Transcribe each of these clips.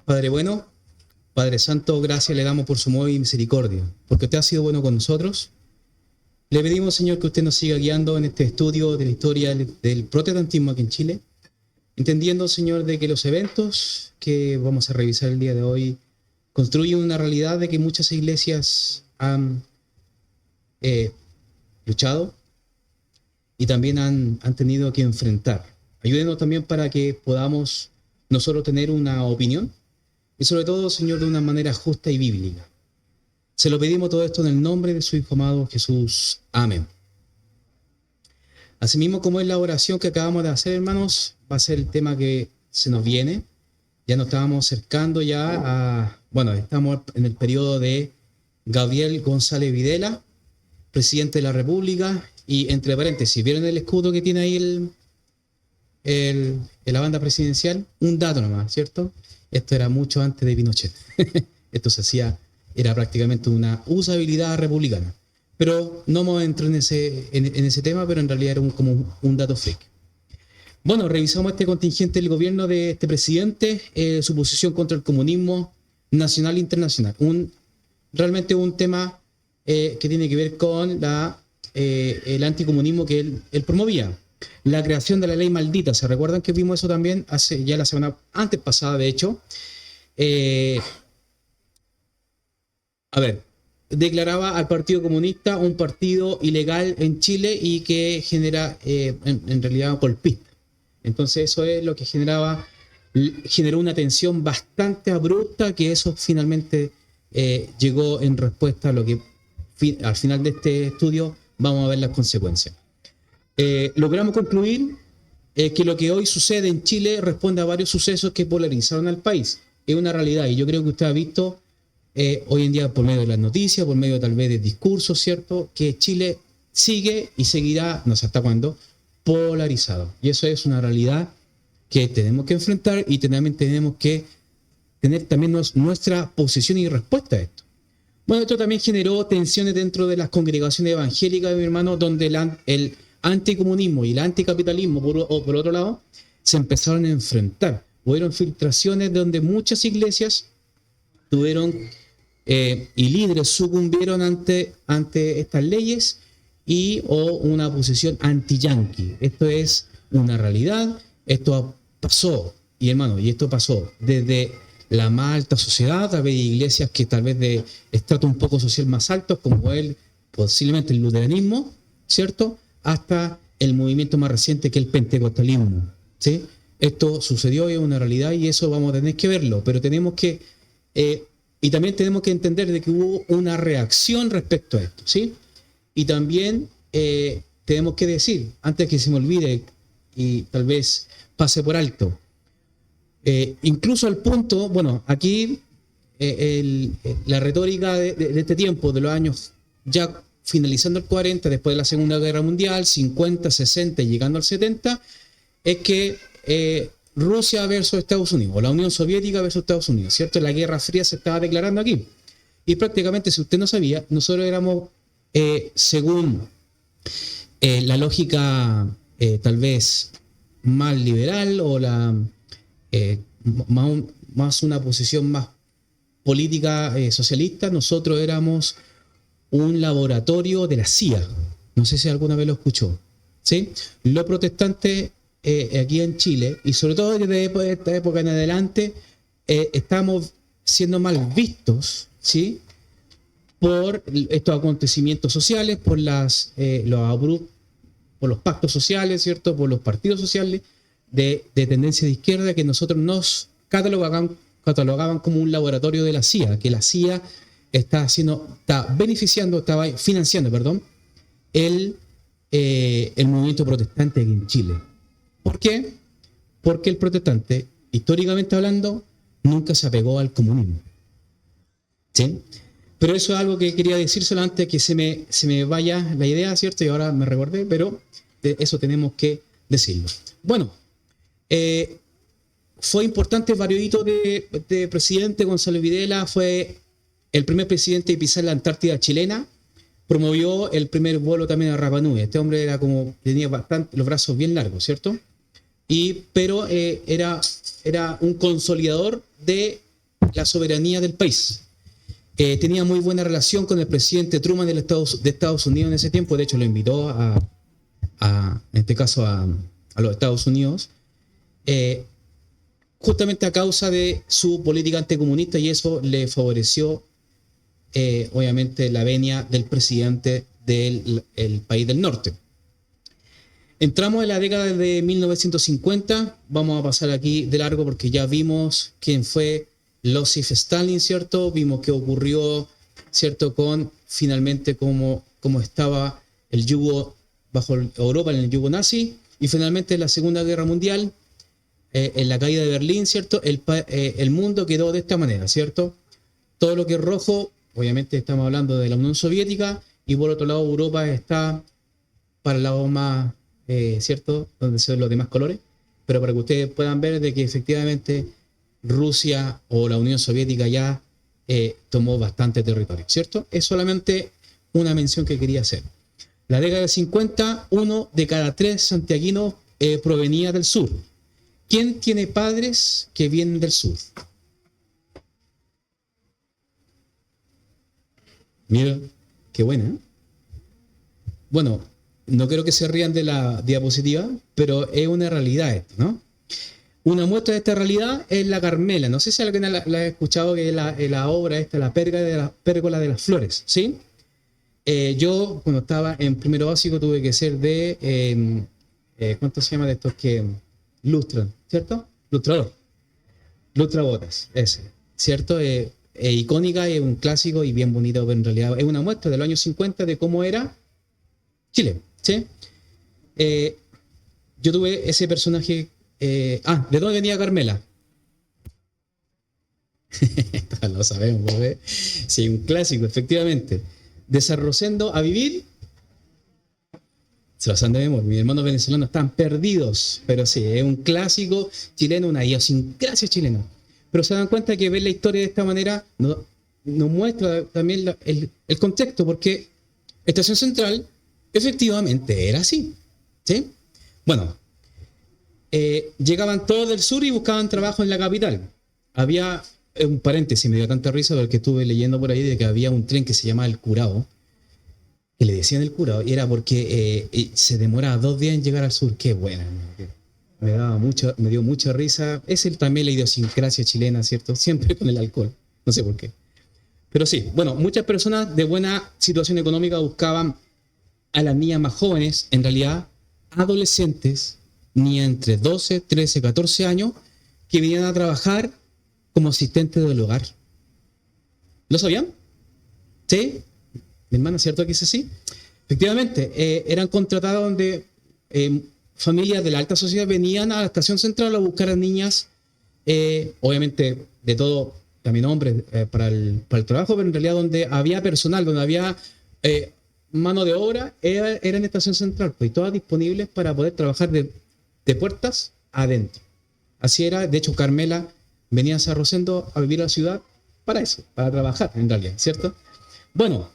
Padre bueno, Padre Santo, gracias le damos por su amor y misericordia, porque usted ha sido bueno con nosotros. Le pedimos, Señor, que usted nos siga guiando en este estudio de la historia del protestantismo aquí en Chile, entendiendo, Señor, de que los eventos que vamos a revisar el día de hoy construyen una realidad de que muchas iglesias han luchado y también han tenido que enfrentar. Ayúdenos también para que podamos nosotros tener una opinión y sobre todo, Señor, de una manera justa y bíblica. Se lo pedimos todo esto en el nombre de su Hijo amado Jesús. Amén. Asimismo, como es la oración que acabamos de hacer, hermanos, va a ser el tema que se nos viene. Ya nos estábamos acercando estamos en el periodo de Gabriel González Videla, presidente de la República, y entre paréntesis, ¿vieron el escudo que tiene ahí la banda presidencial? Un dato nomás, ¿cierto? Esto era mucho antes de Pinochet. Esto era prácticamente una usabilidad republicana. Pero no me entro en ese tema, pero en realidad era como un dato freak. Bueno, revisamos este contingente del gobierno de este presidente, su posición contra el comunismo nacional e internacional. Realmente un tema que tiene que ver con el anticomunismo que él promovía. La creación de la ley maldita. ¿Se recuerdan que vimos eso también ya la semana antes pasada, de hecho? Declaraba al Partido Comunista un partido ilegal en Chile y que genera, en realidad, golpista. Entonces eso es lo que generó una tensión bastante abrupta, que eso finalmente llegó en respuesta a lo que al final de este estudio vamos a ver las consecuencias. Logramos concluir que lo que hoy sucede en Chile responde a varios sucesos que polarizaron al país. Es una realidad y yo creo que usted ha visto hoy en día por medio de las noticias, por medio tal vez de discursos, ¿cierto? Que Chile sigue y seguirá, no sé hasta cuándo, polarizado. Y eso es una realidad que tenemos que enfrentar y también tenemos que tener también nuestra posición y respuesta a esto. Bueno, esto también generó tensiones dentro de las congregaciones evangélicas, mi hermano, donde el anticomunismo y el anticapitalismo, por otro lado, se empezaron a enfrentar. Hubieron filtraciones donde muchas iglesias tuvieron y líderes sucumbieron ante estas leyes o una posición anti-yanqui. Esto es una realidad, esto pasó, y hermano, y esto pasó desde la más alta sociedad, tal vez iglesias que tal vez de estrato un poco social más alto, como posiblemente el luteranismo, ¿cierto? Hasta el movimiento más reciente que es el pentecostalismo, ¿sí? Esto sucedió y es una realidad y eso vamos a tener que verlo, pero tenemos que y también tenemos que entender de que hubo una reacción respecto a esto, ¿sí? Y también tenemos que decir, antes que se me olvide y tal vez pase por alto, incluso al punto, bueno, aquí la retórica de este tiempo, de los años ya finalizando el 40, después de la Segunda Guerra Mundial, 50, 60 y llegando al 70, es que Rusia versus Estados Unidos, o la Unión Soviética versus Estados Unidos, ¿cierto? La Guerra Fría se estaba declarando aquí. Y prácticamente, si usted no sabía, nosotros éramos, según la lógica tal vez más liberal o más una posición más política socialista, nosotros éramos un laboratorio de la CIA. No sé si alguna vez lo escuchó, ¿sí? Los protestantes aquí en Chile, y sobre todo desde esta época en adelante, estamos siendo mal vistos, ¿sí? Por estos acontecimientos sociales, por los pactos sociales, ¿cierto? Por los partidos sociales de tendencia de izquierda que nosotros nos catalogaban como un laboratorio de la CIA, que la CIA está financiando el movimiento protestante aquí en Chile. ¿Por qué? Porque el protestante, históricamente hablando, nunca se apegó al comunismo, ¿sí? Pero eso es algo que quería decírselo antes que se me vaya la idea, ¿cierto? Y ahora me recordé, pero eso tenemos que decirlo. Bueno, fue importante varios hitos de presidente. Gonzalo Videla fue el primer presidente en pisar la Antártida chilena. Promovió el primer vuelo también a Rapa Nui. Este hombre tenía los brazos bien largos, ¿cierto? Pero era un consolidador de la soberanía del país. Tenía muy buena relación con el presidente Truman de Estados Unidos en ese tiempo. De hecho, lo invitó en este caso a los Estados Unidos, justamente a causa de su política anticomunista, y eso le favoreció obviamente la venia del presidente del país del norte. Entramos en la década de 1950, vamos a pasar aquí de largo porque ya vimos quién fue Joseph Stalin, ¿cierto? Vimos qué ocurrió, ¿cierto? Con finalmente cómo estaba el yugo bajo Europa en el yugo nazi, y finalmente en la Segunda Guerra Mundial, en la caída de Berlín, ¿cierto? El mundo quedó de esta manera, ¿cierto? Todo lo que es rojo, obviamente estamos hablando de la Unión Soviética, y por otro lado Europa está para el lado más, ¿cierto? Donde se ven los demás colores, pero para que ustedes puedan ver de que efectivamente Rusia o la Unión Soviética ya tomó bastante territorio, ¿cierto? Es solamente una mención que quería hacer. La década de 50, 1 de cada 3 santiaguinos provenía del sur. ¿Quién tiene padres que vienen del sur? Mira, qué buena, ¿eh? Bueno, no creo que se rían de la diapositiva, pero es una realidad esto, ¿no? Una muestra de esta realidad es la Carmela. No sé si alguien la ha escuchado, que es la obra esta, la pérgola de las flores, ¿sí? Yo, cuando estaba en primero básico, tuve que ser de, ¿cuánto se llama de estos que lustran, ¿cierto? Lustrador. Lustrabotas, ese, ¿cierto? Icónica, es un clásico y bien bonito, pero en realidad es una muestra de los años 50 de cómo era Chile, ¿sí? Yo tuve ese personaje. ¿De dónde venía Carmela? Lo sabemos, ¿eh? Sí, un clásico, efectivamente. De San Rosendo a vivir. Se lo saben de memoria. Mis hermanos venezolanos están perdidos, pero sí, es un clásico chileno, una idiosincrasia chilena. Pero se dan cuenta que ver la historia de esta manera nos muestra también el contexto, porque Estación Central efectivamente era así, ¿sí? Bueno, llegaban todos del sur y buscaban trabajo en la capital. Había un paréntesis, me dio tanta risa porque estuve leyendo por ahí de que había un tren que se llamaba el Curao, que le decían el Curao, y era porque se demoraba 2 días en llegar al sur. Qué buena, me dio mucha risa. Es también la idiosincrasia chilena, ¿cierto? Siempre con el alcohol, no sé por qué. Pero sí, bueno, muchas personas de buena situación económica buscaban a las niñas más jóvenes, en realidad adolescentes, ni entre 12, 13, 14 años, que vinieran a trabajar como asistentes del hogar. ¿Lo sabían? ¿Sí? Mi hermana, ¿cierto que es así? Efectivamente, eran contratados donde familias de la alta sociedad venían a la estación central a buscar a niñas, obviamente de todo, también hombres, para el trabajo, pero en realidad donde había personal, donde había mano de obra, era en estación central, pues, y todas disponibles para poder trabajar de puertas adentro. Así era. De hecho, Carmela venía a San Rosendo a vivir a la ciudad para eso, para trabajar en realidad, ¿cierto? Bueno,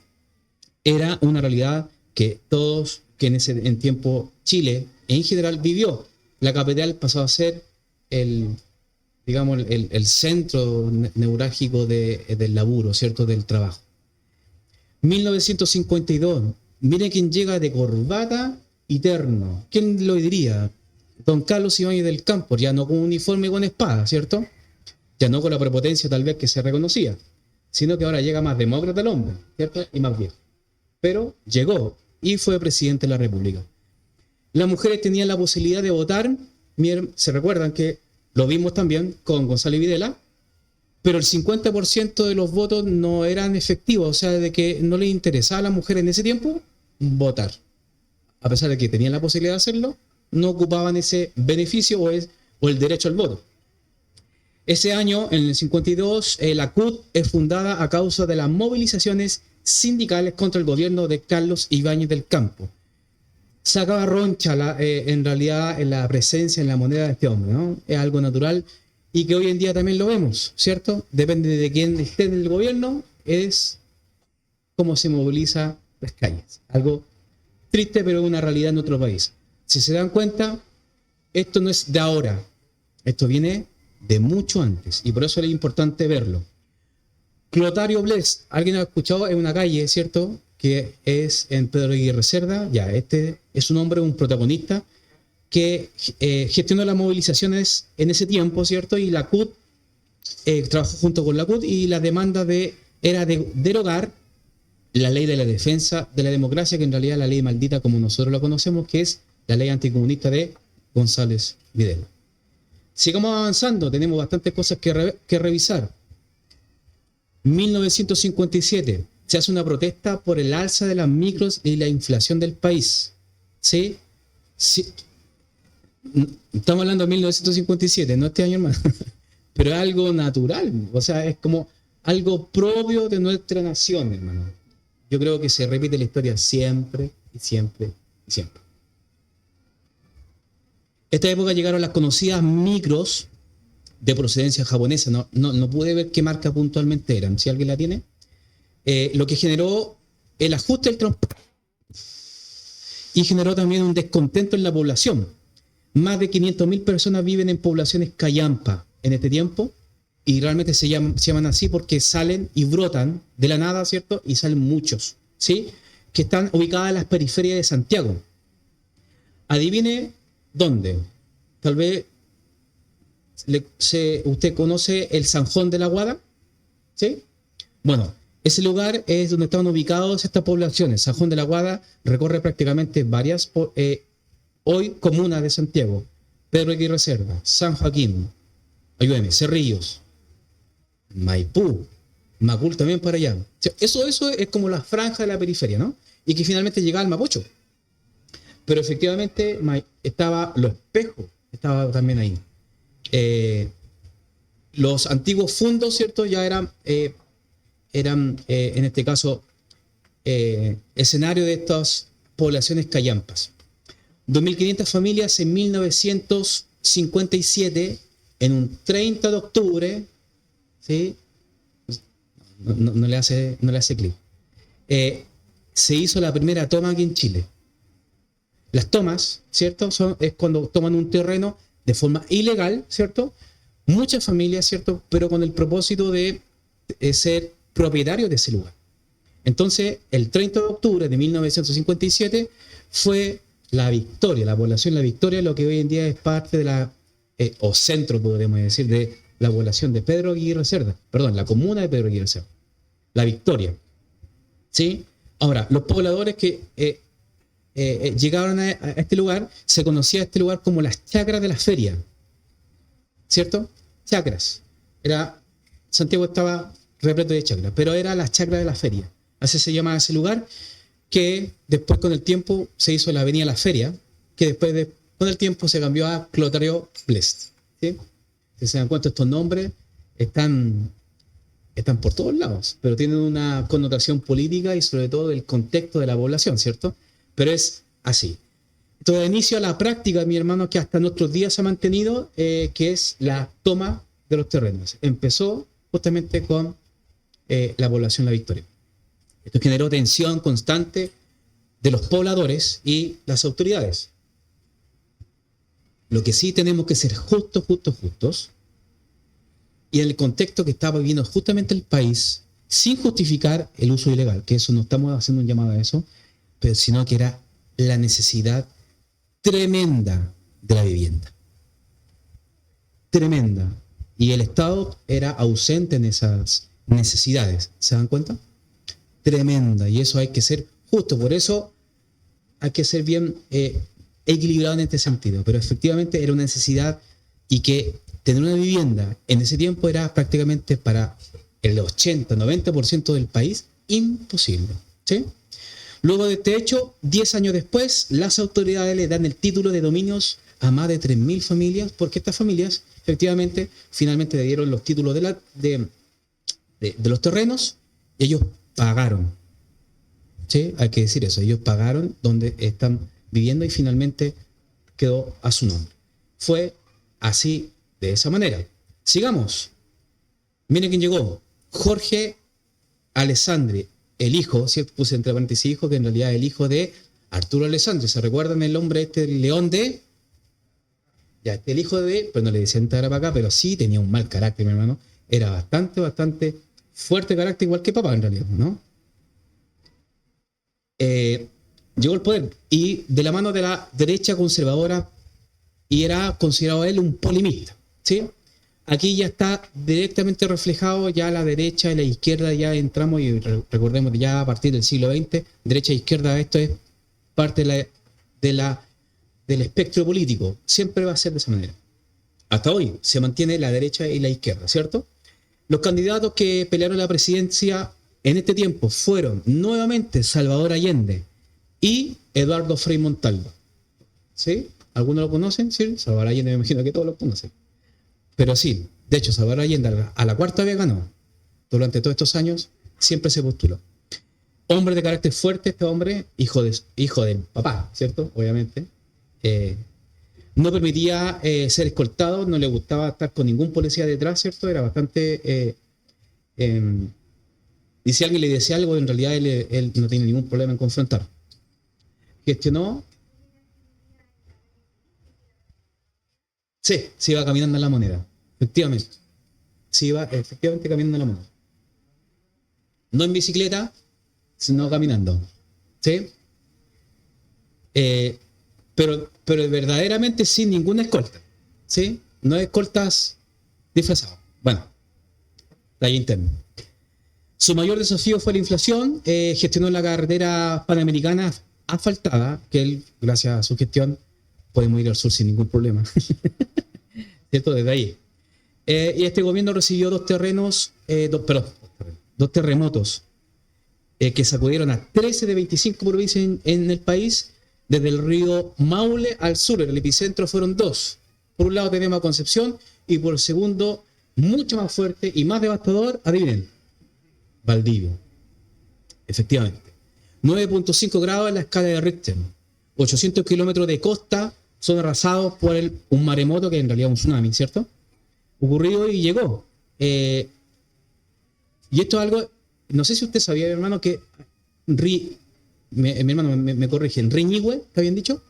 era una realidad que todos, que en tiempo Chile en general vivió. La capital pasó a ser el centro neurálgico del laburo, ¿cierto? Del trabajo. 1952, mire quién llega de corbata y terno. ¿Quién lo diría? Don Carlos Ibáñez del Campo, ya no con uniforme y con espada, ¿cierto? Ya no con la prepotencia tal vez que se reconocía, sino que ahora llega más demócrata el hombre, ¿cierto? Y más viejo. Pero llegó y fue presidente de la República. Las mujeres tenían la posibilidad de votar. Se recuerdan que lo vimos también con Gonzalo Videla, pero el 50% de los votos no eran efectivos, o sea, de que no les interesaba a las mujeres en ese tiempo votar. A pesar de que tenían la posibilidad de hacerlo, no ocupaban ese beneficio o el derecho al voto. Ese año, en el 52, la CUT es fundada a causa de las movilizaciones sindicales contra el gobierno de Carlos Ibáñez del Campo. Sacaba roncha en realidad en la presencia en la moneda de este hombre, ¿no? Es algo natural y que hoy en día también lo vemos, ¿cierto? Depende de quién esté en el gobierno, es cómo se moviliza las calles. Algo triste, pero una realidad en nuestro país. Si se dan cuenta, esto no es de ahora, esto viene de mucho antes, y por eso es importante verlo. Clotario Blest, ¿alguien ha escuchado? Es una calle, ¿cierto? Que es en Pedro Aguirre Cerda. Ya, este es un hombre, un protagonista que gestionó las movilizaciones en ese tiempo, ¿cierto? Y la CUT trabajó junto con la CUT y la demanda era de derogar la ley de la defensa de la democracia, que en realidad es la ley maldita como nosotros la conocemos, que es la ley anticomunista de González Videla. Sigamos avanzando, tenemos bastantes cosas que revisar. 1957, se hace una protesta por el alza de las micros y la inflación del país. ¿Sí? Sí. Estamos hablando de 1957, no este año, hermano. Pero es algo natural, o sea, es como algo propio de nuestra nación, hermano. Yo creo que se repite la historia siempre y siempre y siempre. Esta época llegaron las conocidas micros de procedencia japonesa. No pude ver qué marca puntualmente eran. Si alguien la tiene. Lo que generó el ajuste del transporte y generó también un descontento en la población. Más de 500.000 personas viven en poblaciones callampa en este tiempo y realmente se llaman así porque salen y brotan de la nada, ¿cierto? Y salen muchos, ¿sí? Que están ubicadas en las periferias de Santiago. Adivine dónde. Tal vez usted conoce el Zanjón de la Guada, ¿sí? Bueno, ese lugar es donde están ubicadas estas poblaciones. Zanjón de la Guada recorre prácticamente varias hoy comunas de Santiago: Pedro Aguirre Cerda, San Joaquín, ayúdeme, Cerrillos, Maipú, Macul también para allá. O sea, eso es como la franja de la periferia, ¿no? Y que finalmente llegaba al Mapocho. Pero efectivamente estaba Los Espejos, estaba también ahí. Los antiguos fundos, ¿cierto? Ya eran en este caso, escenario de estas poblaciones callampas. 2.500 familias en 1957, en un 30 de octubre, ¿sí? No le hace clic. Se hizo la primera toma aquí en Chile. Las tomas, ¿cierto? Es cuando toman un terreno de forma ilegal, ¿cierto? Muchas familias, ¿cierto? Pero con el propósito de ser propietarios de ese lugar. Entonces, el 30 de octubre de 1957 fue La Victoria, la población La Victoria, lo que hoy en día es parte de la, o centro, podríamos decir, de la población de Pedro Aguirre Cerda. Perdón, la comuna de Pedro Aguirre Cerda. La Victoria. ¿Sí? Ahora, los pobladores que llegaron a este lugar, se conocía a este lugar como las chacras de la feria. ¿Cierto? Chacras. Santiago estaba repleto de chacras, pero era las chacras de la feria. Así se llamaba ese lugar, que después con el tiempo se hizo la avenida La Feria, que después con el tiempo se cambió a Clotario Blest. ¿Sí? Si se dan cuenta, estos nombres están por todos lados, pero tienen una connotación política y sobre todo el contexto de la población, ¿cierto? Pero es así. Entonces, inicio a la práctica, mi hermano, que hasta nuestros días se ha mantenido, que es la toma de los terrenos. Empezó justamente con la población La Victoria. Esto generó tensión constante de los pobladores y las autoridades. Lo que sí tenemos que ser justos, y en el contexto que estaba viviendo justamente el país, sin justificar el uso ilegal, que eso no estamos haciendo un llamado a eso, pero sino que era la necesidad tremenda de la vivienda. Tremenda. Y el Estado era ausente en esas necesidades. ¿Se dan cuenta? Tremenda. Y eso hay que ser justo. Por eso hay que ser bien equilibrado en este sentido. Pero efectivamente era una necesidad, y que tener una vivienda en ese tiempo era prácticamente para el 80-90% del país imposible. ¿Sí? Luego de este hecho, 10 años después, las autoridades le dan el título de dominios a más de 3.000 familias, porque estas familias efectivamente finalmente le dieron los títulos de los terrenos, y ellos pagaron. ¿Sí? Hay que decir eso, ellos pagaron donde están viviendo y finalmente quedó a su nombre. Fue así, de esa manera. Sigamos. Miren quién llegó. Jorge Alessandri, el hijo, ¿cierto? Puse entre paréntesis hijo, que en realidad es el hijo de Arturo Alessandri. ¿Se recuerdan el hombre este, el león de Ya, este el hijo de, pero no le decían para acá, pero sí tenía un mal carácter, mi hermano. Era bastante fuerte carácter, igual que papá en realidad, ¿no? Eh, Llegó al poder y de la mano de la derecha conservadora y era considerado él un polimista, ¿sí? Aquí ya está directamente reflejado ya la derecha y la izquierda, ya entramos y recordemos ya a partir del siglo XX, derecha e izquierda, esto es parte de la, del espectro político, siempre va a ser de esa manera. Hasta hoy se mantiene la derecha y la izquierda, ¿cierto? Los candidatos que pelearon la presidencia en este tiempo fueron nuevamente Salvador Allende y Eduardo Frei Montalva. ¿Sí? ¿Algunos lo conocen? Sí, Salvador Allende me imagino que todos lo conocen. Pero sí, de hecho, Salvador Allende a la cuarta vez ganó. Durante todos estos años siempre se postuló. Hombre de carácter fuerte, este hombre, hijo del papá, ¿cierto? Obviamente. No permitía ser escoltado, no le gustaba estar con ningún policía detrás, ¿cierto? Era bastante... y si alguien le decía algo, en realidad él no tiene ningún problema en confrontar. Gestionó... Sí, se iba caminando en la moneda, efectivamente. Se iba efectivamente caminando en la moneda. No en bicicleta, sino caminando. ¿Sí? Pero verdaderamente sin ninguna escolta. ¿Sí? No escoltas disfrazadas. Bueno, la interna. Su mayor desafío fue la inflación. Gestionó la carretera panamericana asfaltada, que él, gracias a su gestión, podemos ir al sur sin ningún problema. ¿Cierto? Desde ahí. Y este gobierno recibió dos terremotos que sacudieron a 13 de 25 provincias en el país, desde el río Maule al sur. En el epicentro fueron dos. Por un lado tenemos a Concepción y por el segundo, mucho más fuerte y más devastador, adivinen, Valdivia. Efectivamente. 9.5 grados en la escala de Richter. 800 kilómetros de costa son arrasados por un maremoto que en realidad es un tsunami, ¿cierto? Ocurrió y llegó. Y esto es algo, no sé si usted sabía, mi hermano, que mi hermano me corrigen, Riñihue, ¿te habían dicho?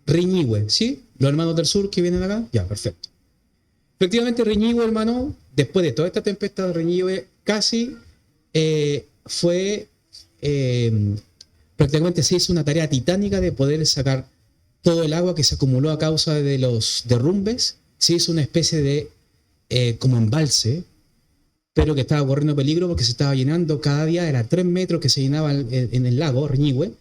Riñihue, ¿sí? Los hermanos del sur que vienen acá, ya, perfecto. Efectivamente, Riñihue, hermano, después de toda esta tempestad, Riñihue casi fue, prácticamente se hizo una tarea titánica de poder sacar todo el agua que se acumuló a causa de los derrumbes. Se hizo una especie de como embalse, pero que estaba corriendo peligro porque se estaba llenando cada día, era 3 metros que se llenaba en el lago Riñihue,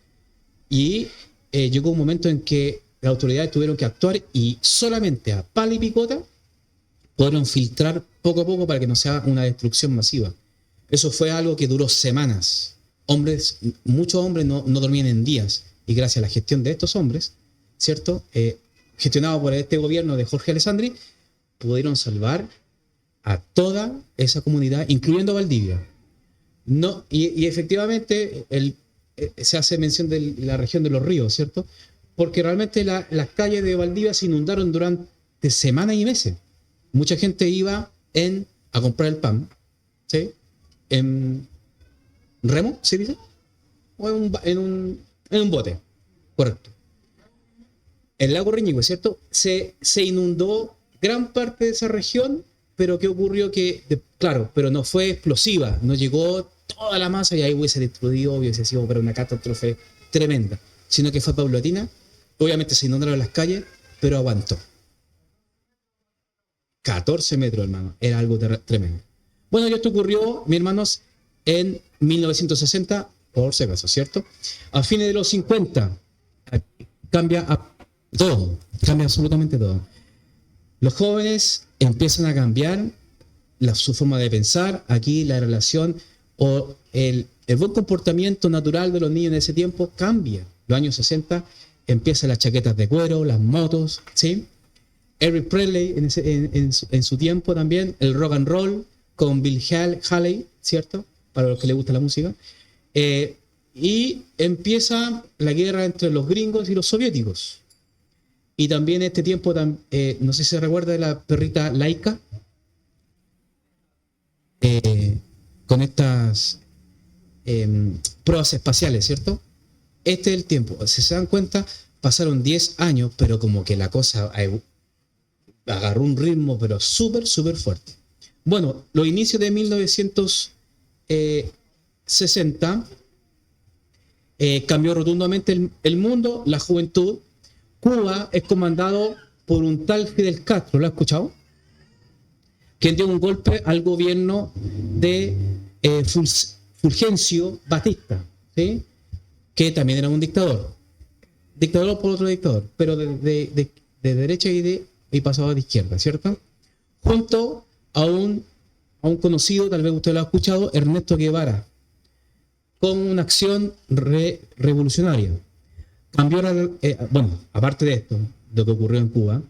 y llegó un momento en que las autoridades tuvieron que actuar y solamente a pala y picota pudieron filtrar poco a poco para que no sea una destrucción masiva. Eso fue algo que duró semanas. Muchos hombres no dormían en días, y gracias a la gestión de estos hombres, ¿cierto? Gestionado por este gobierno de Jorge Alessandri, pudieron salvar a toda esa comunidad, incluyendo Valdivia. No, y efectivamente se hace mención de la región de los ríos, ¿cierto? Porque realmente las calles de Valdivia se inundaron durante semanas y meses. Mucha gente iba a comprar el pan, ¿sí? En remo, ¿se dice? O en un bote, correcto. El lago Riñihue, ¿cierto? Se inundó gran parte de esa región, pero ¿qué ocurrió? Claro, pero no fue explosiva, no llegó toda la masa y ahí hubiese destruido, hubiese sido para una catástrofe tremenda, sino que fue paulatina. Obviamente se inundaron las calles, pero aguantó. 14 metros, hermano, era algo tremendo. Bueno, esto ocurrió, mis hermanos, en 1960, por si acaso, ¿cierto? A fines de los 50, cambia todo, cambia absolutamente todo. Los jóvenes empiezan a cambiar su forma de pensar. Aquí la relación o el buen comportamiento natural de los niños en ese tiempo cambia. Los años 60 empiezan las chaquetas de cuero, las motos, ¿sí? Elvis Presley en su tiempo también, el rock and roll con Bill Haley, ¿cierto? Para los que les gusta la música. Y empieza la guerra entre los gringos y los soviéticos. Y también en este tiempo, no sé si se recuerda de la perrita Laika, con estas pruebas espaciales, ¿cierto? Este es el tiempo. Si se dan cuenta, pasaron 10 años, pero como que la cosa agarró un ritmo, pero súper, súper fuerte. Bueno, los inicios de 1960 cambió rotundamente el mundo, la juventud. Cuba es comandado por un tal Fidel Castro, ¿lo has escuchado? Quien dio un golpe al gobierno de Fulgencio Batista, ¿sí? Que también era un dictador. Dictador por otro dictador, pero de derecha y pasado de izquierda, ¿cierto? Junto a un conocido, tal vez usted lo ha escuchado, Ernesto Guevara, con una acción revolucionaria. Cambió, bueno, aparte de esto, de lo que ocurrió en Cuba,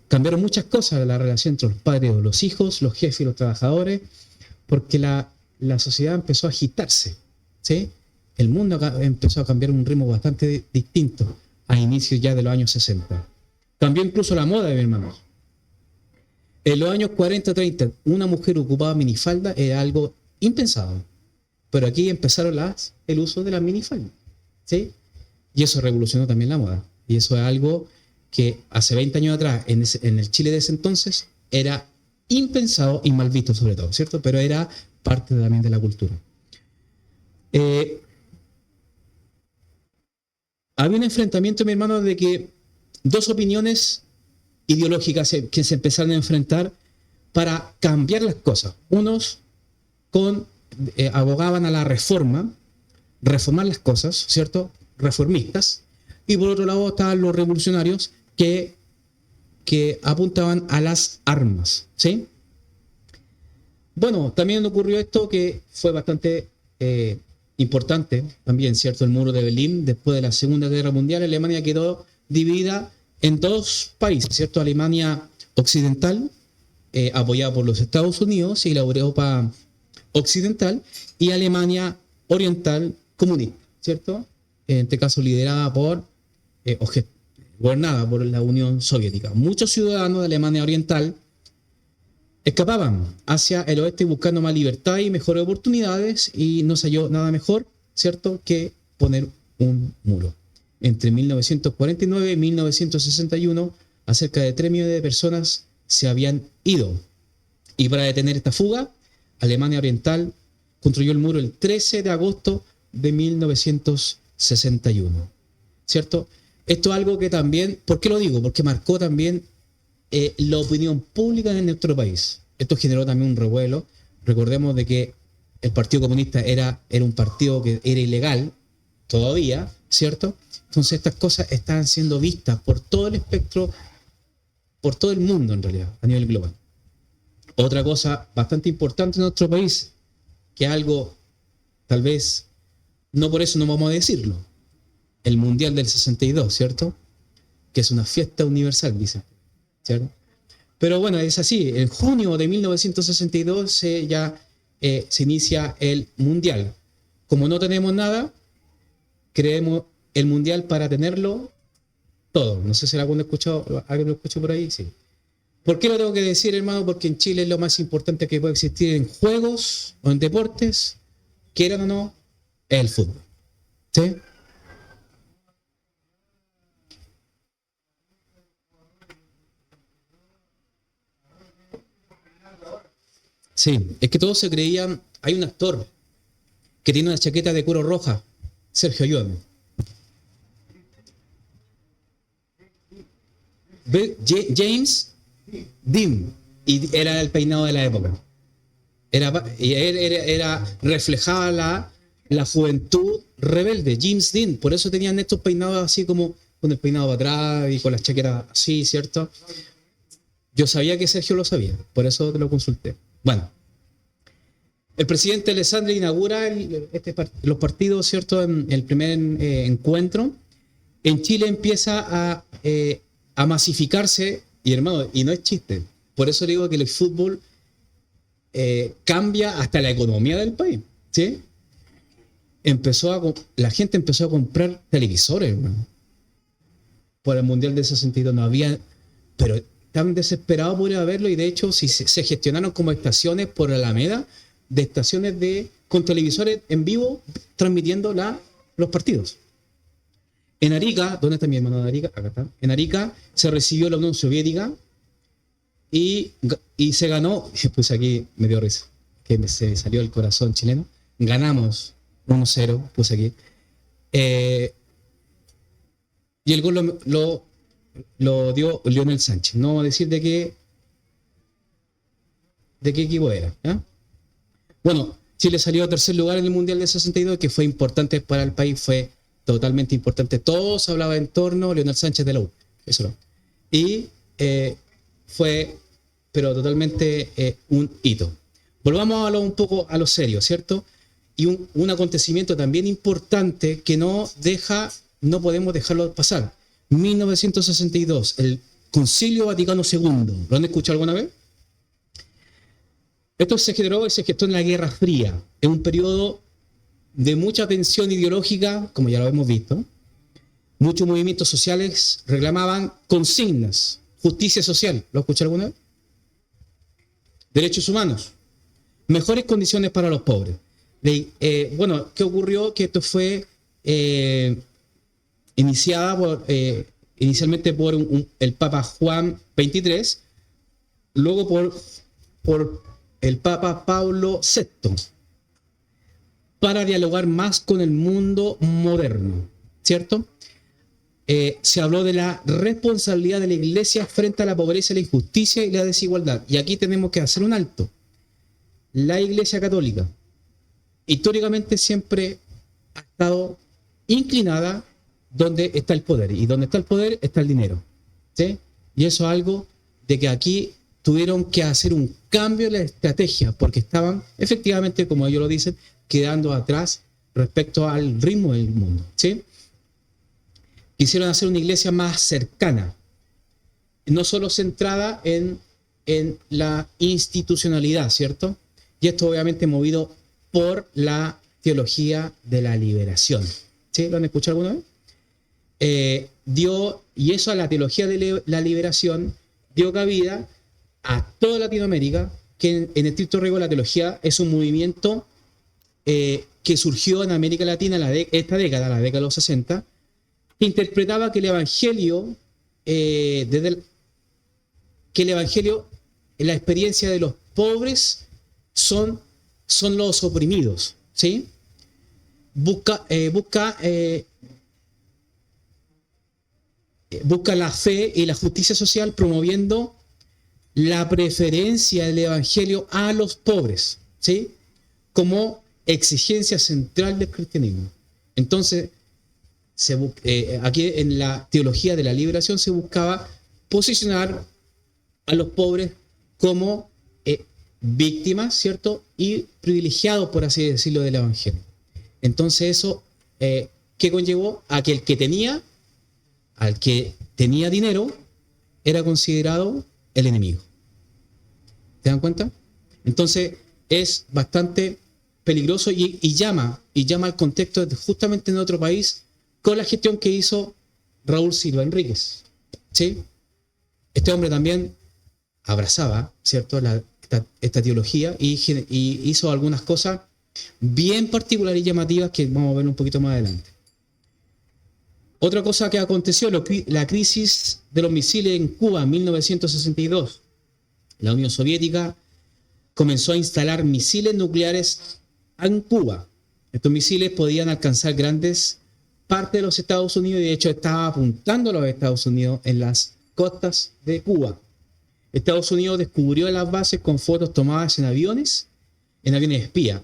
cambiaron muchas cosas de la relación entre los padres y los hijos, los jefes y los trabajadores, porque la sociedad empezó a agitarse, ¿sí? El mundo empezó a cambiar un ritmo bastante distinto a inicios ya de los años 60. Cambió incluso la moda, mi hermano. En los años 40-30, una mujer ocupaba minifalda era algo impensado. Pero aquí empezaron el uso de la minifalda, ¿sí? Y eso revolucionó también la moda. Y eso es algo que hace 20 años atrás, en el Chile de ese entonces, era impensado y mal visto sobre todo, ¿cierto? Pero era parte también de la cultura. Había un enfrentamiento, mi hermano, de que dos opiniones ideológicas que se empezaron a enfrentar para cambiar las cosas. Unos abogaban a la reformar las cosas, ¿cierto? Reformistas. Y por otro lado estaban los revolucionarios que apuntaban a las armas, ¿sí? Bueno, también ocurrió esto que fue bastante importante también, ¿cierto? El muro de Berlín. Después de la Segunda Guerra Mundial, Alemania quedó dividida en dos países, ¿cierto? Alemania occidental, apoyada por los Estados Unidos, y la Europa occidental, y Alemania oriental comunista, ¿cierto? En este caso liderada gobernada por la Unión Soviética. Muchos ciudadanos de Alemania oriental escapaban hacia el oeste buscando más libertad y mejores oportunidades, y no se halló nada mejor, ¿cierto?, que poner un muro. Entre 1949 y 1961, cerca de 3 millones de personas se habían ido. Y para detener esta fuga, Alemania Oriental construyó el muro el 13 de agosto de 1961. ¿Cierto? Esto es algo que también, ¿por qué lo digo? Porque marcó también la opinión pública en nuestro país. Esto generó también un revuelo. Recordemos de que el Partido Comunista era un partido que era ilegal todavía, ¿cierto? Entonces estas cosas estaban siendo vistas por todo el espectro, por todo el mundo en realidad, a nivel global. Otra cosa bastante importante en nuestro país, que algo tal vez, no por eso no vamos a decirlo, el Mundial del 62, ¿cierto? Que es una fiesta universal, dicen, ¿cierto? Pero bueno, es así. En junio de 1962 se inicia el Mundial. Como no tenemos nada, creemos el Mundial para tenerlo todo. No sé si alguien lo escuchó por ahí, sí. ¿Por qué lo tengo que decir, hermano? Porque en Chile es lo más importante que puede existir en juegos o en deportes, quieran o no, es el fútbol. ¿Sí? Sí, es que todos se creían. Hay un actor que tiene una chaqueta de cuero roja, Sergio, ayúdame. James Dean, y era el peinado de la época. Reflejaba la juventud rebelde, James Dean. Por eso tenían estos peinados así como con el peinado para atrás y con las chaquetas así, ¿cierto? Yo sabía que Sergio lo sabía, por eso te lo consulté. Bueno, el presidente Alessandri inaugura los partidos, ¿cierto? En el primer encuentro. En Chile empieza a masificarse, y hermano, y no es chiste. Por eso digo que el fútbol cambia hasta la economía del país, ¿sí? La gente empezó a comprar televisores, hermano. Por el Mundial de 62 no había, pero tan desesperado por ir a verlo, y de hecho se gestionaron como estaciones por Alameda, de estaciones con televisores en vivo transmitiendo los partidos. En Arica, ¿dónde está mi hermano de Arica? Acá está. En Arica se recibió la Unión Soviética y se ganó, pues aquí me dio risa, que se salió el corazón chileno. Ganamos 1-0, puse aquí. Y el gol lo dio Lionel Sánchez. No vamos a decir de qué equipo era, ¿ya? Bueno, Chile salió a tercer lugar en el Mundial de 62, que fue importante para el país, fue totalmente importante. Todos hablaban en torno a Lionel Sánchez de la U. Eso no. Y fue, pero totalmente un hito. Volvamos a hablar un poco a lo serio, ¿cierto? Y un acontecimiento también importante que no podemos dejarlo pasar. 1962, el Concilio Vaticano II. ¿Lo han escuchado alguna vez? Esto se generó y se gestó en la Guerra Fría, en un periodo de mucha tensión ideológica, como ya lo hemos visto. Muchos movimientos sociales reclamaban consignas, justicia social. ¿Lo escuchado alguna vez? Derechos humanos, mejores condiciones para los pobres. Bueno, ¿qué ocurrió? Que esto fue iniciada inicialmente por el Papa Juan XXIII, luego por el Papa Pablo VI, para dialogar más con el mundo moderno, ¿cierto? Se habló de la responsabilidad de la Iglesia frente a la pobreza, la injusticia y la desigualdad. Y aquí tenemos que hacer un alto. La Iglesia Católica históricamente siempre ha estado inclinada donde está el poder. Y donde está el poder está el dinero, ¿sí? Y eso es algo de que aquí tuvieron que hacer un cambio en la estrategia, porque estaban, efectivamente, como ellos lo dicen, quedando atrás respecto al ritmo del mundo, ¿sí? Quisieron hacer una iglesia más cercana, no solo centrada en la institucionalidad, ¿cierto? Y esto obviamente movido por la teología de la liberación. ¿Sí? ¿Lo han escuchado alguna vez? Y eso a la teología de la liberación dio cabida a toda Latinoamérica, que en estricto rigor la teología es un movimiento que surgió en América Latina esta década, la década de los 60, que interpretaba que el Evangelio, la experiencia de los pobres son los oprimidos, ¿sí? Busca la fe y la justicia social, promoviendo la preferencia del Evangelio a los pobres, ¿sí? Como exigencia central del cristianismo. Entonces, aquí en la teología de la liberación se buscaba posicionar a los pobres como víctimas, ¿cierto? Y privilegiados, por así decirlo, del Evangelio. Entonces eso, ¿qué conllevó? A que al que tenía dinero, era considerado el enemigo. ¿Se dan cuenta? Entonces es bastante peligroso y llama al contexto de justamente en otro país con la gestión que hizo Raúl Silva Enríquez, ¿sí? Este hombre también abrazaba, ¿cierto?, esta teología y hizo algunas cosas bien particulares y llamativas que vamos a ver un poquito más adelante. Otra cosa que aconteció, la crisis de los misiles en Cuba en 1962. La Unión Soviética comenzó a instalar misiles nucleares en Cuba. Estos misiles podían alcanzar grandes partes de los Estados Unidos y de hecho estaba apuntando a los Estados Unidos en las costas de Cuba. Estados Unidos descubrió las bases con fotos tomadas en aviones espía.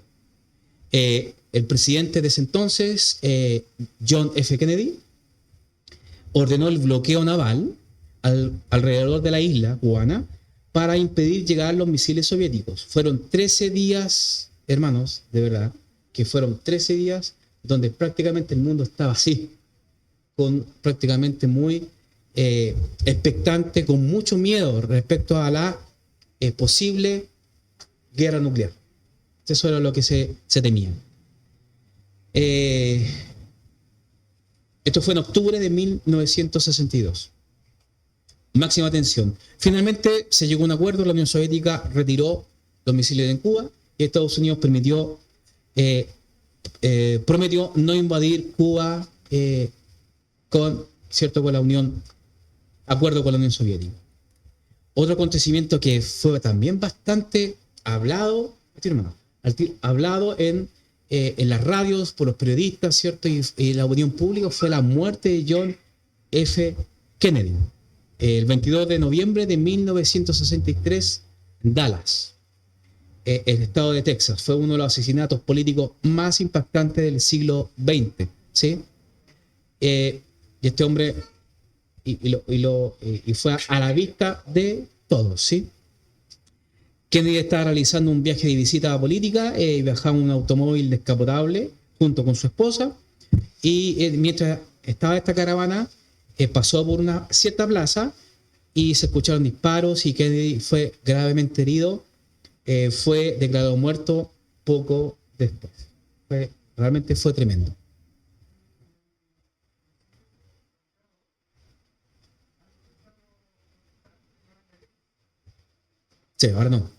El presidente de ese entonces, John F. Kennedy, ordenó el bloqueo naval alrededor de la isla cubana para impedir llegar los misiles soviéticos. Fueron 13 días, hermanos, de verdad, que fueron 13 días donde prácticamente el mundo estaba así, prácticamente muy expectante, con mucho miedo respecto a la posible guerra nuclear. Eso era lo que se temía. Esto fue en octubre de 1962. Máxima tensión. Finalmente se llegó a un acuerdo, la Unión Soviética retiró los misiles en Cuba y Estados Unidos prometió no invadir Cuba con, ¿cierto?, con la Unión, acuerdo con la Unión Soviética. Otro acontecimiento que fue también bastante hablado, hablado en las radios por los periodistas, ¿cierto?, y la opinión pública, fue la muerte de John F. Kennedy, el 22 de noviembre de 1963 en Dallas, el estado de Texas. Fue uno de los asesinatos políticos más impactantes del siglo XX, ¿sí? Y este hombre y fue a la vista de todos, ¿sí? Kennedy estaba realizando un viaje de visita política, viajaba en un automóvil descapotable junto con su esposa, y mientras estaba esta caravana, pasó por una cierta plaza y se escucharon disparos y Kennedy fue gravemente herido. Fue declarado muerto poco después. Realmente fue tremendo. Sí, ahora no.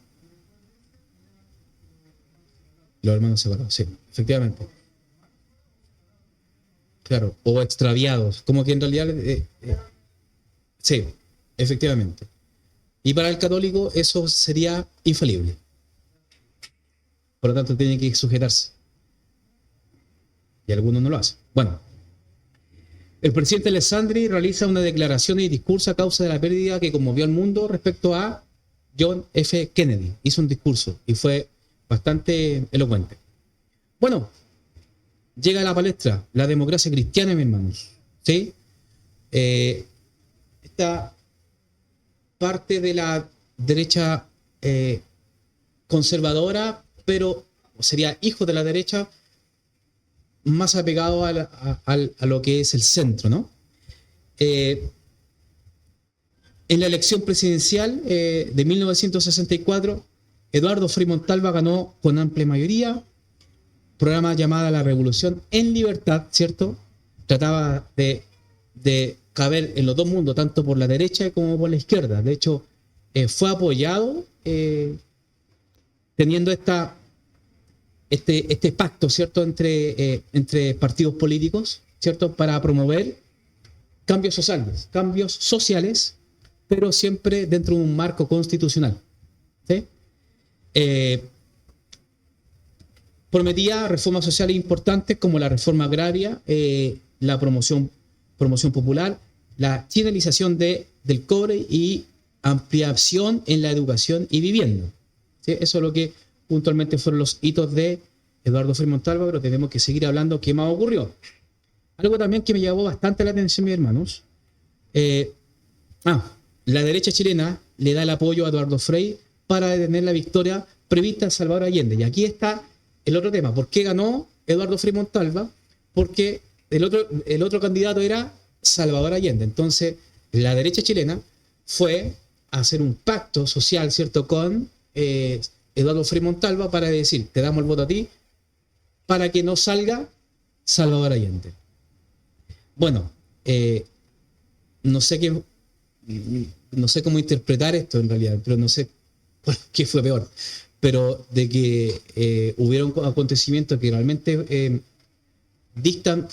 Los hermanos separados, sí, efectivamente. Claro, o extraviados, como que en realidad, sí, efectivamente. Y para el católico eso sería infalible. Por lo tanto, tiene que sujetarse. Y algunos no lo hacen. Bueno, el presidente Alessandri realiza una declaración y discurso a causa de la pérdida que conmovió al mundo respecto a John F. Kennedy. Hizo un discurso y fue bastante elocuente. Bueno, llega a la palestra la democracia cristiana, mis hermanos. ¿Sí? Esta parte de la derecha conservadora, pero sería hijo de la derecha, más apegado a lo que es el centro, ¿no? En la elección presidencial de 1964, Eduardo Frei Montalva ganó con amplia mayoría, programa llamada La Revolución en Libertad, ¿cierto? Trataba de caber en los dos mundos, tanto por la derecha como por la izquierda. De hecho, fue apoyado teniendo este pacto, ¿cierto?, entre partidos políticos, ¿cierto?, para promover cambios sociales, pero siempre dentro de un marco constitucional, ¿sí? Prometía reformas sociales importantes como la reforma agraria, la promoción popular, la finalización del cobre y ampliación en la educación y vivienda, ¿sí? Eso es lo que puntualmente fueron los hitos de Eduardo Frei Montalva, pero tenemos que seguir hablando qué más ocurrió. Algo también que me llamó bastante la atención, mis hermanos. La derecha chilena le da el apoyo a Eduardo Frei para detener la victoria prevista en Salvador Allende. Y aquí está el otro tema. ¿Por qué ganó Eduardo Frei Montalva? Porque el otro candidato era Salvador Allende. Entonces, la derecha chilena fue a hacer un pacto social, ¿cierto?, con Eduardo Frei Montalva para decir, te damos el voto a ti para que no salga Salvador Allende. Bueno, no sé cómo interpretar esto en realidad, pero no sé qué fue peor. Pero de que hubieron acontecimientos que realmente dictan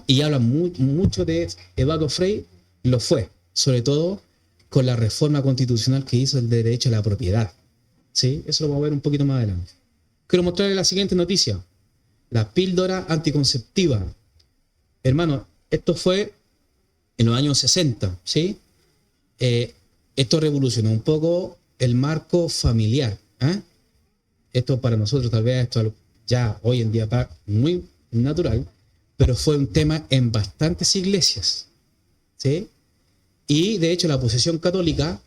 y hablan mucho de Eduardo Frei, lo fue, sobre todo con la reforma constitucional que hizo el derecho a la propiedad. ¿Sí? Eso lo vamos a ver un poquito más adelante. Quiero mostrarles la siguiente noticia. La píldora anticonceptiva. Hermano, esto fue en los años 60, ¿sí? Esto revolucionó un poco el marco familiar. Esto para nosotros tal vez esto ya hoy en día muy natural, pero fue un tema en bastantes iglesias, ¿sí? Y de hecho la posición católica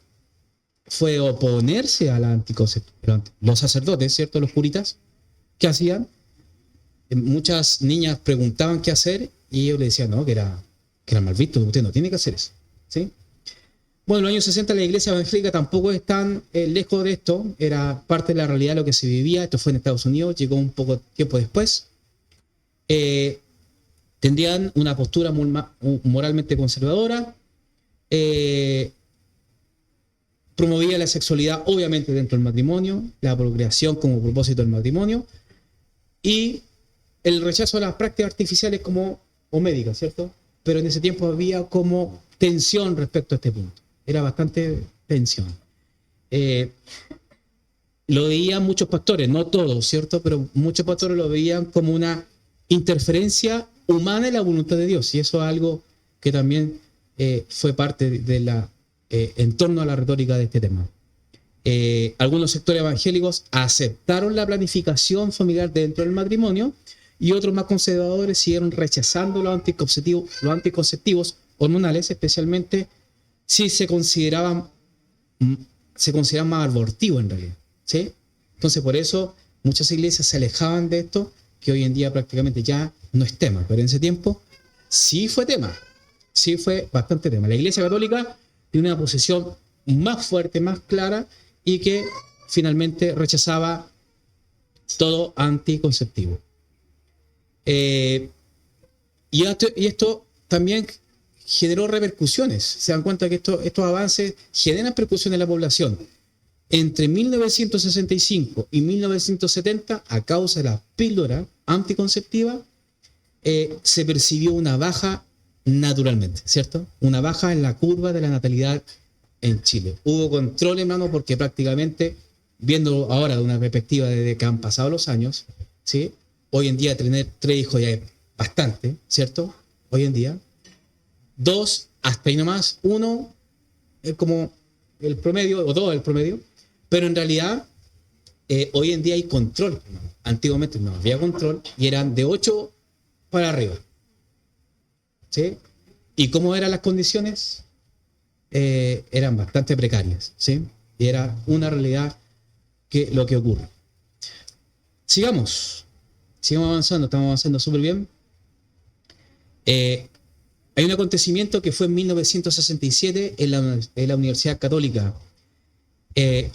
fue oponerse a la anticoncepción. Los sacerdotes, ¿cierto?, los curitas, ¿qué hacían? Muchas niñas preguntaban qué hacer y ellos le decían, no, que era mal visto, que usted no tiene que hacer eso, ¿sí? Bueno, en los años 60 la iglesia evangélica tampoco es tan lejos de esto, era parte de la realidad de lo que se vivía. Esto fue en Estados Unidos, llegó un poco tiempo después. Tendrían una postura moralmente conservadora, promovía la sexualidad obviamente dentro del matrimonio, la procreación como propósito del matrimonio y el rechazo a las prácticas artificiales o médicas, ¿cierto? pero en ese tiempo había como tensión respecto a este punto. Era bastante tensión. Lo veían muchos pastores, no todos, ¿cierto? Pero muchos pastores lo veían como una interferencia humana en la voluntad de Dios. Y eso es algo que también fue parte de en torno a la retórica de este tema. Algunos sectores evangélicos aceptaron la planificación familiar dentro del matrimonio y otros más conservadores siguieron rechazando los anticonceptivos hormonales, especialmente si se consideraban más abortivos en realidad, ¿sí? Entonces por eso muchas iglesias se alejaban de esto, que hoy en día prácticamente ya no es tema, pero en ese tiempo sí fue tema, sí fue bastante tema. La Iglesia Católica tiene una posición más fuerte, más clara, y que finalmente rechazaba todo anticonceptivo. Y esto también generó repercusiones. Se dan cuenta que estos avances generan repercusiones en la población. Entre 1965 y 1970, a causa de la píldora anticonceptiva, se percibió una baja naturalmente, ¿cierto? Una baja en la curva de la natalidad en Chile. Hubo control, hermano, porque prácticamente, viendo ahora de una perspectiva de que han pasado los años, ¿sí? Hoy en día tener 3 hijos ya es bastante, ¿cierto? Hoy en día. 2, hasta ahí nomás. 1 es como el promedio, o 2 el promedio. Pero en realidad, hoy en día hay control, hermano. Antiguamente no había control y eran de 8 para arriba. ¿Sí? ¿Y cómo eran las condiciones? Eran bastante precarias, ¿sí? Y era una realidad lo que ocurre. Sigamos avanzando, estamos avanzando súper bien. Hay un acontecimiento que fue en 1967 en la Universidad Católica. Se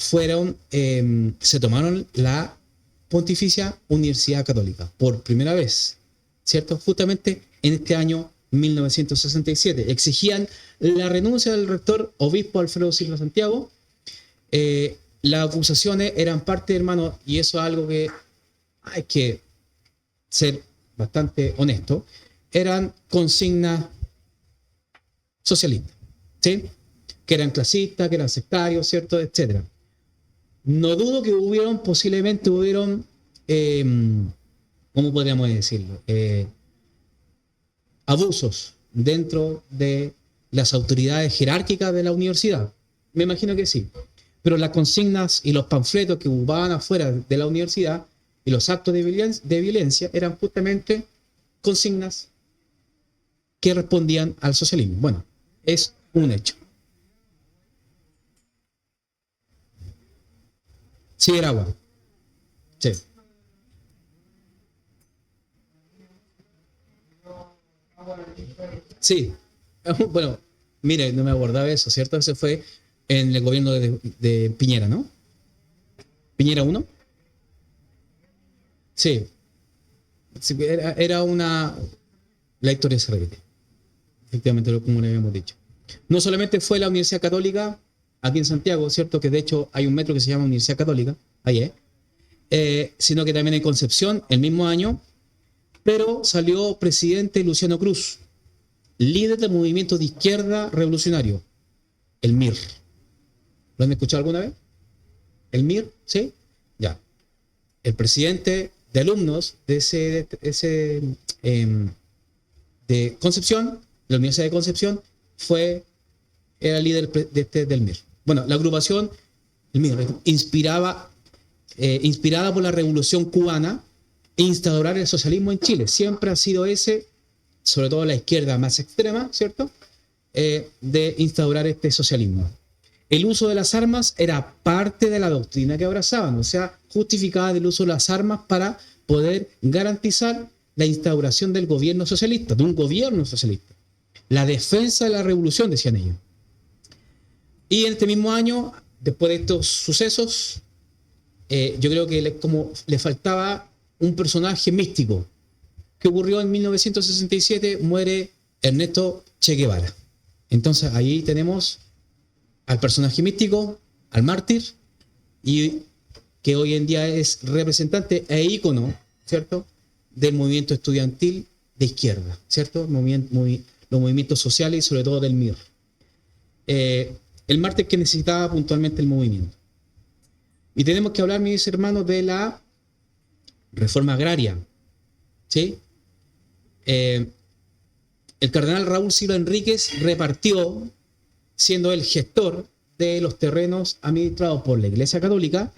tomaron la Pontificia Universidad Católica por primera vez, ¿cierto? Justamente en este año 1967. Exigían la renuncia del rector obispo Alfredo Silva Santiago. Las acusaciones eran parte, hermano, y eso es algo que hay que ser bastante honesto, eran consignas socialistas, ¿sí? Que eran clasistas, que eran sectarios, ¿cierto? Etcétera. No dudo que posiblemente hubieron, ¿cómo podríamos decirlo? Abusos dentro de las autoridades jerárquicas de la universidad. Me imagino que sí. Pero las consignas y los panfletos que ocupaban afuera de la universidad y los actos de violencia eran justamente consignas que respondían al socialismo. Bueno, es un hecho. Sí, era agua. Sí. Sí. Bueno, mire, no me acordaba eso, ¿cierto? Ese fue en el gobierno de Piñera, ¿no? Piñera 1. Sí. Sí, era una... La historia se repite. Efectivamente, como le habíamos dicho. No solamente fue la Universidad Católica, aquí en Santiago, ¿cierto? Que de hecho hay un metro que se llama Universidad Católica, ahí sino que también en Concepción, el mismo año, pero salió presidente Luciano Cruz, líder del movimiento de izquierda revolucionario, el MIR. ¿Lo han escuchado alguna vez? ¿El MIR? ¿Sí? Ya. El presidente de alumnos de Concepción, de la Universidad de Concepción, era líder del MIR. Bueno, la agrupación, el MIR, inspirada por la Revolución Cubana, instaurar el socialismo en Chile. Siempre ha sido ese, sobre todo la izquierda más extrema, ¿cierto? De instaurar este socialismo. El uso de las armas era parte de la doctrina que abrazaban, o sea, justificaba el uso de las armas para poder garantizar la instauración del gobierno socialista, de un gobierno socialista. La defensa de la revolución, decían ellos. Y en este mismo año, después de estos sucesos, yo creo que le faltaba un personaje místico. Que ocurrió en 1967, muere Ernesto Che Guevara. Entonces ahí tenemos al personaje místico, al mártir, y que hoy en día es representante e ícono, ¿cierto?, del movimiento estudiantil de izquierda, ¿cierto? los movimientos sociales y sobre todo del MIR. El martes que necesitaba puntualmente el movimiento. Y tenemos que hablar, mis hermanos, de la reforma agraria. ¿Sí? El cardenal Raúl Silva Enríquez repartió, siendo el gestor de los terrenos administrados por la Iglesia Católica,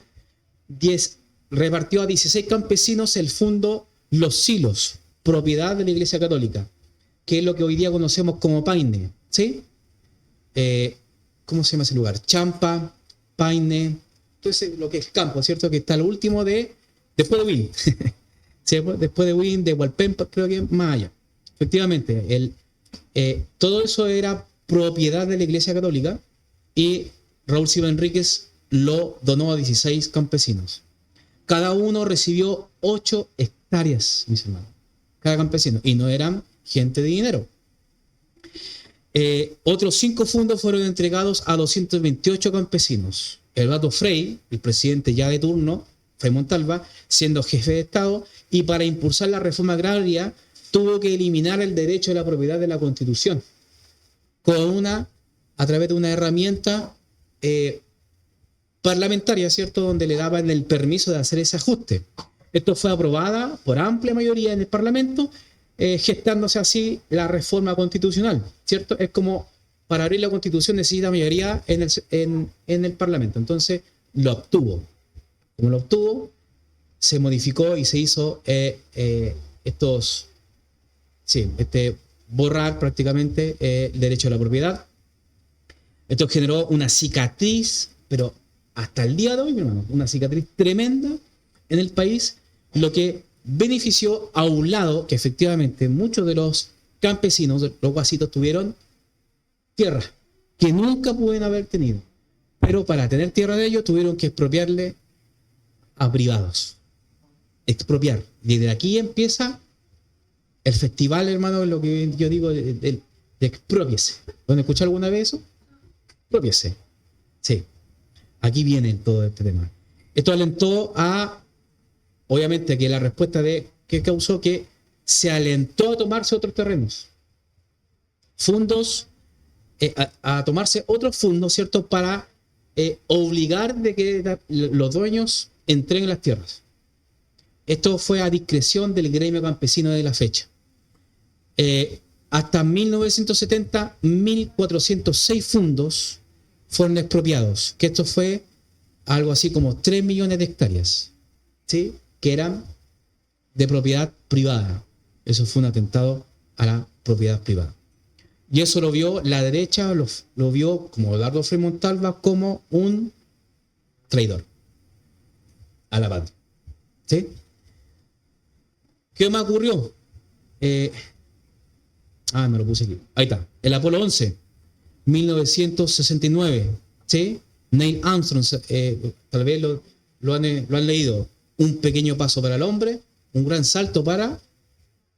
repartió a 16 campesinos el fondo Los Silos, propiedad de la Iglesia Católica, que es lo que hoy día conocemos como Paine. ¿Sí? ¿Cómo se llama ese lugar? Champa, Paine, entonces lo que es campo, ¿cierto? Que está lo último después de Win. ¿Sí? Después de Win, de Hualpempa, creo que más allá. Efectivamente, todo eso era propiedad de la Iglesia Católica y Raúl Silva Enríquez lo donó a 16 campesinos. Cada uno recibió 8 hectáreas, mis hermanos. Cada campesino. Y no eran gente de dinero. Otros 5 fondos fueron entregados a 228 campesinos. El Beato Frei, el presidente ya de turno, Frei Montalva, siendo jefe de Estado, y para impulsar la reforma agraria tuvo que eliminar el derecho a la propiedad de la Constitución a través de una herramienta parlamentaria, ¿cierto?, donde le daban el permiso de hacer ese ajuste. Esto fue aprobada por amplia mayoría en el Parlamento, gestándose así la reforma constitucional, ¿cierto? Es como para abrir la Constitución necesita mayoría en el Parlamento. Entonces lo obtuvo. Como lo obtuvo, se modificó y se hizo borrar prácticamente el derecho a la propiedad. Esto generó una cicatriz, pero hasta el día de hoy, mi hermano, una cicatriz tremenda en el país, lo que benefició a un lado que efectivamente muchos de los campesinos, los guasitos, tuvieron tierra que nunca pudieron haber tenido. Pero para tener tierra de ellos tuvieron que expropiarle a privados. Expropiar. Y desde aquí empieza el festival, hermano, lo que yo digo de expropiese. ¿Lo han escuchado alguna vez eso? Expropiese. Sí. Aquí viene todo este tema. Esto alentó obviamente, que la respuesta que causó que se alentó a tomarse otros terrenos. Fondos, a tomarse otros fondos, ¿cierto? Para obligar de que los dueños entreguen las tierras. Esto fue a discreción del gremio campesino de la fecha. Hasta 1970, 1.406 fondos fueron expropiados, que esto fue algo así como 3 millones de hectáreas, ¿sí?, que eran de propiedad privada. Eso fue un atentado a la propiedad privada. Y eso lo vio la derecha, lo vio como Eduardo Frei Montalva como un traidor a la patria. ¿Sí? ¿Qué más ocurrió? No lo puse aquí. Ahí está. El Apolo 11, 1969. ¿Sí? Neil Armstrong, tal vez lo han leído. Un pequeño paso para el hombre, un gran salto para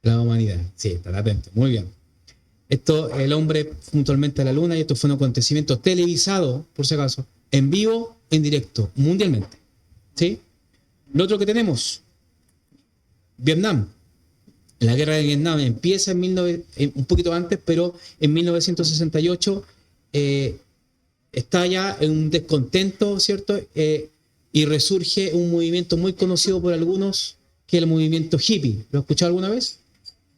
la humanidad. Sí, están atentos. Muy bien. El hombre puntualmente a la luna, y esto fue un acontecimiento televisado, por si acaso, en vivo, en directo, mundialmente. ¿Sí? Lo otro que tenemos, Vietnam. La guerra de Vietnam empieza un poquito antes, pero en 1968 está ya en un descontento, ¿cierto? Y resurge un movimiento muy conocido por algunos, que es el movimiento hippie. ¿Lo has escuchado alguna vez?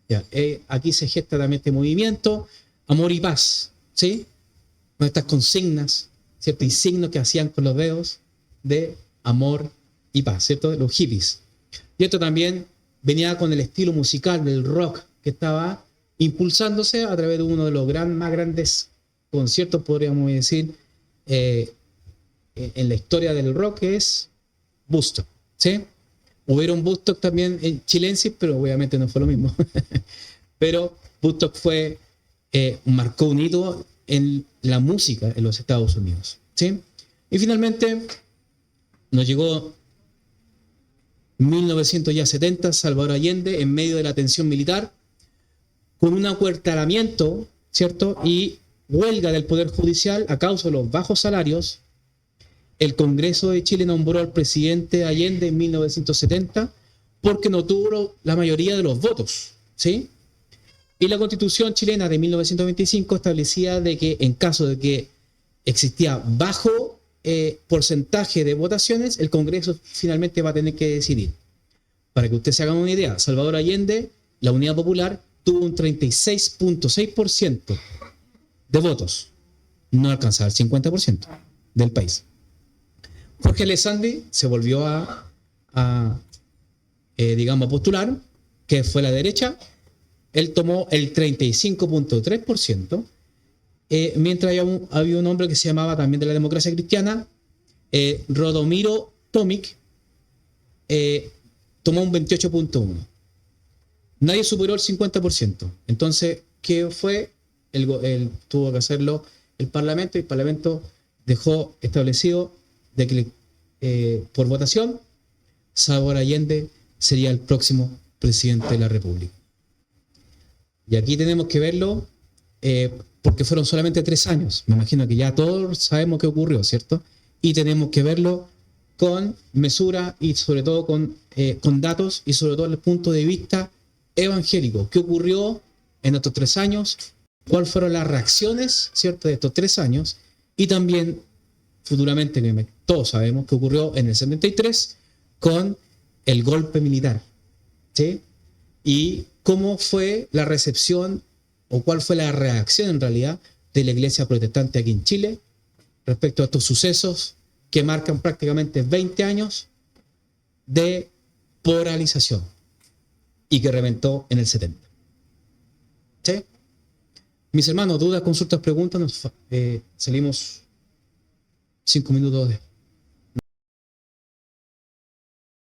Ya, aquí se gesta también este movimiento, amor y paz, ¿sí? Con estas consignas, ¿cierto? Y signos que hacían con los dedos de amor y paz, ¿cierto? Los hippies. Y esto también venía con el estilo musical del rock que estaba impulsándose a través de uno de los más grandes conciertos, podríamos decir, en la historia del rock, que es Woodstock, ¿sí? Hubieron Woodstock también en chilensis, pero obviamente no fue lo mismo. Pero Woodstock marcó un hito en la música en los Estados Unidos, ¿sí? Y finalmente nos llegó 1970, Salvador Allende, en medio de la tensión militar, con un acuartelamiento, ¿cierto?, y huelga del Poder Judicial a causa de los bajos salarios. El Congreso de Chile nombró al presidente Allende en 1970 porque no tuvo la mayoría de los votos, ¿sí? Y la Constitución chilena de 1925 establecía de que en caso de que existía bajo porcentaje de votaciones, el Congreso finalmente va a tener que decidir. Para que usted se haga una idea, Salvador Allende, la Unidad Popular, tuvo un 36.6% de votos. No alcanzaba el 50% del país. Jorge Alessandri se volvió digamos, a postular, que fue la derecha. Él tomó el 35.3%, mientras había un hombre que se llamaba también de la democracia cristiana, Rodomiro Tomic, tomó un 28.1%. Nadie superó el 50%. Entonces, ¿qué fue? Tuvo que hacerlo el Parlamento, y el Parlamento dejó establecido de que por votación Salvador Allende sería el próximo presidente de la República. Y aquí tenemos que verlo porque fueron solamente 3 años. Me imagino que ya todos sabemos qué ocurrió, ¿cierto? Y tenemos que verlo con mesura y sobre todo con datos y sobre todo desde el punto de vista evangélico. ¿Qué ocurrió en estos 3 años? ¿Cuáles fueron las reacciones, ¿cierto?, de estos 3 años? Y también futuramente, que todos sabemos que ocurrió en el 73 con el golpe militar, ¿sí? Y cómo fue la recepción o cuál fue la reacción en realidad de la iglesia protestante aquí en Chile respecto a estos sucesos que marcan prácticamente 20 años de polarización y que reventó en el 70. ¿Sí? Mis hermanos, dudas, consultas, preguntas, salimos 5 minutos de